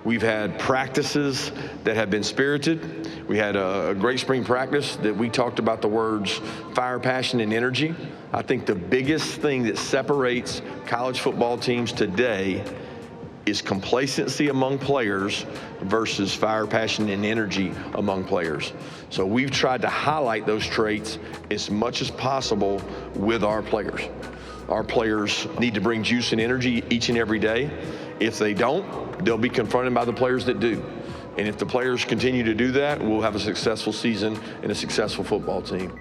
We've had practices that have been spirited. We had a great spring practice that we talked about the words fire, passion, and energy. I think the biggest thing that separates college football teams today is complacency among players versus fire, passion, and energy among players. So we've tried to highlight those traits as much as possible with our players. Our players need to bring juice and energy each and every day. If they don't, they'll be confronted by the players that do. And if the players continue to do that, we'll have a successful season and a successful football team.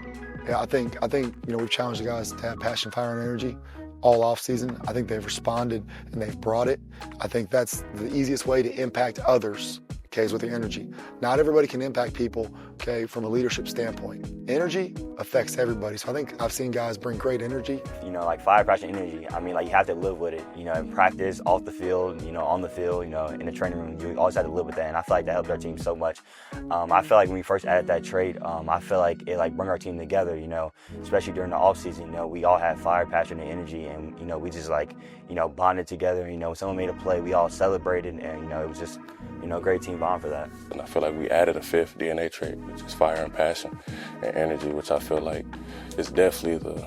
Yeah, I think we've challenged the guys to have passion, fire, and energy all off season. I think they've responded and they've brought it. I think that's the easiest way to impact others, okay, is with their energy. Not everybody can impact people, okay, from a leadership standpoint. Energy affects everybody. So I think I've seen guys bring great energy. Like fire, passion, energy. I mean, like you have to live with it. In practice, off the field, on the field, in the training room, you always have to live with that. And I feel like that helped our team so much. I feel like when we first added that trait, I feel like it brought our team together, especially during the off season. We all had fire, passion, and energy, and we just bonded together. When someone made a play, we all celebrated, and it was just a great team bond for that. And I feel like we added a fifth DNA trait, which is fire and passion and energy, which I feel like is definitely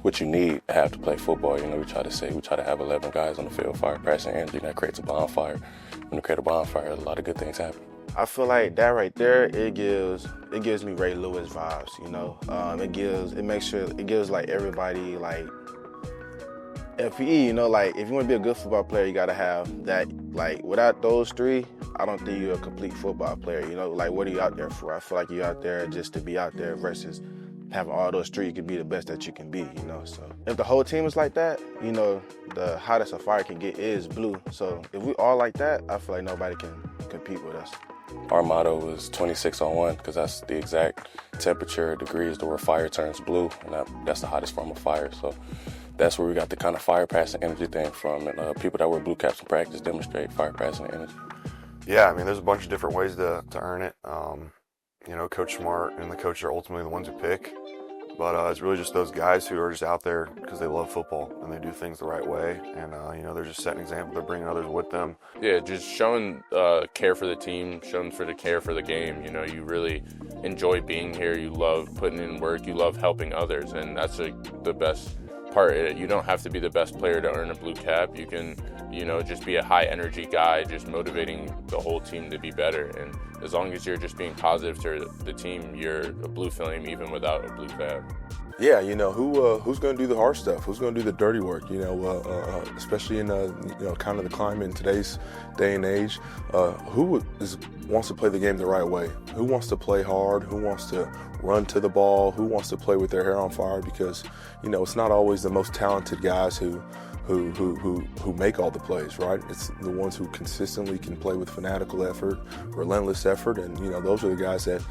what you need to have to play football. We try to have 11 guys on the field, fire, passion, and energy, and that creates a bonfire. When you create a bonfire, a lot of good things happen. I feel like that right there, it gives me Ray Lewis vibes, it gives everybody FPE, if you want to be a good football player, you got to have that, without those three, I don't think you're a complete football player, what are you out there for? I feel like you're out there just to be out there versus having all those three, you can be the best that you can be, so. If the whole team is like that, the hottest a fire can get is blue, so if we all like that, I feel like nobody can compete with us. Our motto was 26 on 1 because that's the exact temperature, degrees to where fire turns blue, and that's the hottest form of fire, so. That's where we got the kind of fire, passion, energy thing from. And people that wear blue caps in practice demonstrate fire, passion, and energy. Yeah, there's a bunch of different ways to earn it. Coach Smart and the coach are ultimately the ones who pick. But it's really just those guys who are just out there because they love football and they do things the right way. And, they're just setting an example. They're bringing others with them. Yeah, just showing care for the team, showing for the care for the game. You really enjoy being here. You love putting in work. You love helping others. And that's the best part. You don't have to be the best player to earn a blue cap. You can, just be a high energy guy, just motivating the whole team to be better. And as long as you're just being positive to the team, you're a blue flame even without a blue cap. Yeah, who's going to do the hard stuff? Who's going to do the dirty work? Especially in kind of the climate in today's day and age. Who wants to play the game the right way? Who wants to play hard? Who wants to run to the ball? Who wants to play with their hair on fire? Because it's not always the most talented guys who make all the plays, right? It's the ones who consistently can play with fanatical effort, relentless effort, and those are the guys that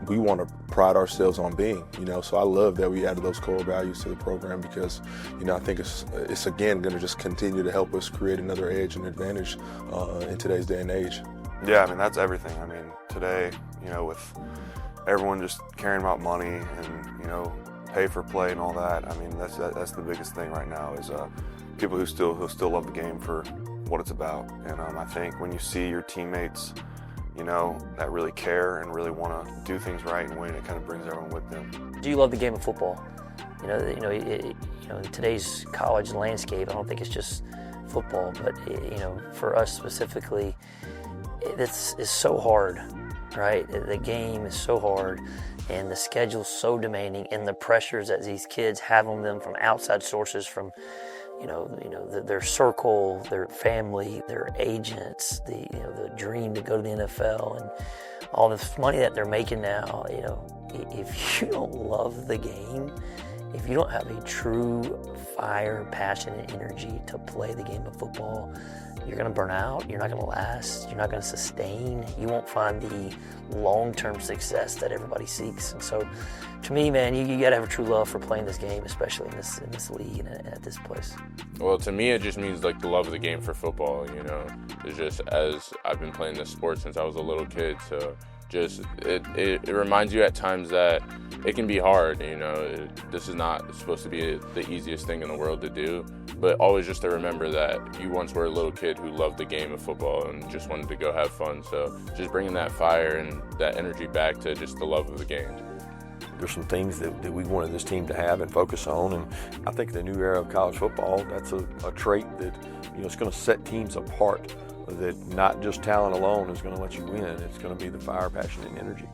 we want to pride ourselves on being. So I love that we added those core values to the program because I think it's again going to just continue to help us create another edge and advantage in today's day and age. Yeah, that's everything. Today, with everyone just caring about money and pay for play and all that. That's the biggest thing right now is people who still love the game for what it's about. And I think when you see your teammates, that really care and really want to do things right and win, it kind of brings everyone with them. Do you love the game of football? In today's college landscape, I don't think it's just football, but for us specifically, it's so hard, right? The game is so hard, and the schedule's so demanding, and the pressures that these kids have on them from outside sources, from their circle, their family, their agents, the dream to go to the NFL, and all this money that they're making now. If you don't love the game, if you don't have a true fire, passion, and energy to play the game of football, you're going to burn out, you're not going to last, you're not going to sustain, you won't find the long-term success that everybody seeks. And so, to me, man, you got to have a true love for playing this game, especially in this league and at this place. Well, to me, it just means the love of the game for football, It's just, as I've been playing this sport since I was a little kid, so just it reminds you at times that it can be hard. You know, this is not supposed to be the easiest thing in the world to do, but always just to remember that you once were a little kid who loved the game of football and just wanted to go have fun. So just bringing that fire and that energy back to just the love of the game. There's some things that we wanted this team to have and focus on, and I think the new era of college football, that's a trait that, you know, it's going to set teams apart, that not just talent alone is going to let you win. It's going to be the fire, passion, and energy.